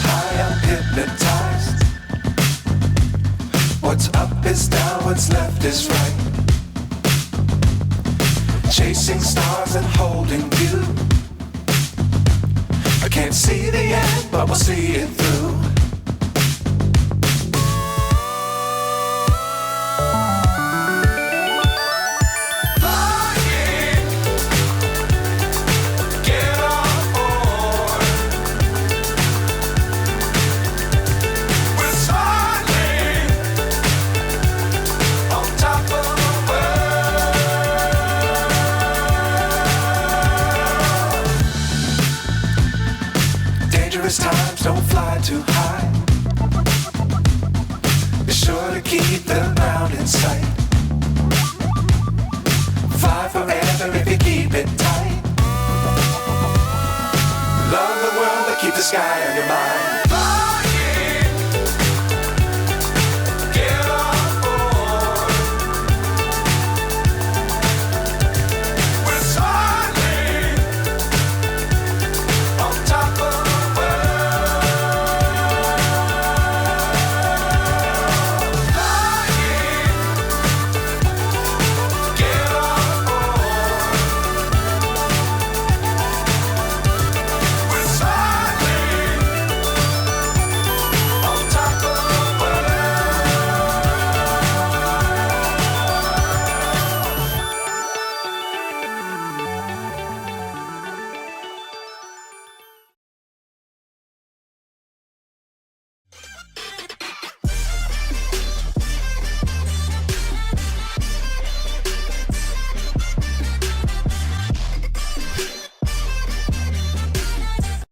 high, I'm hypnotized. What's up is down, what's left is right. Chasing stars and holding you. I can't see the end, but we'll see it through. Times don't fly too high. Be sure to keep the ground in sight. Fly forever if you keep it tight. Love the world, but keep the sky on your mind.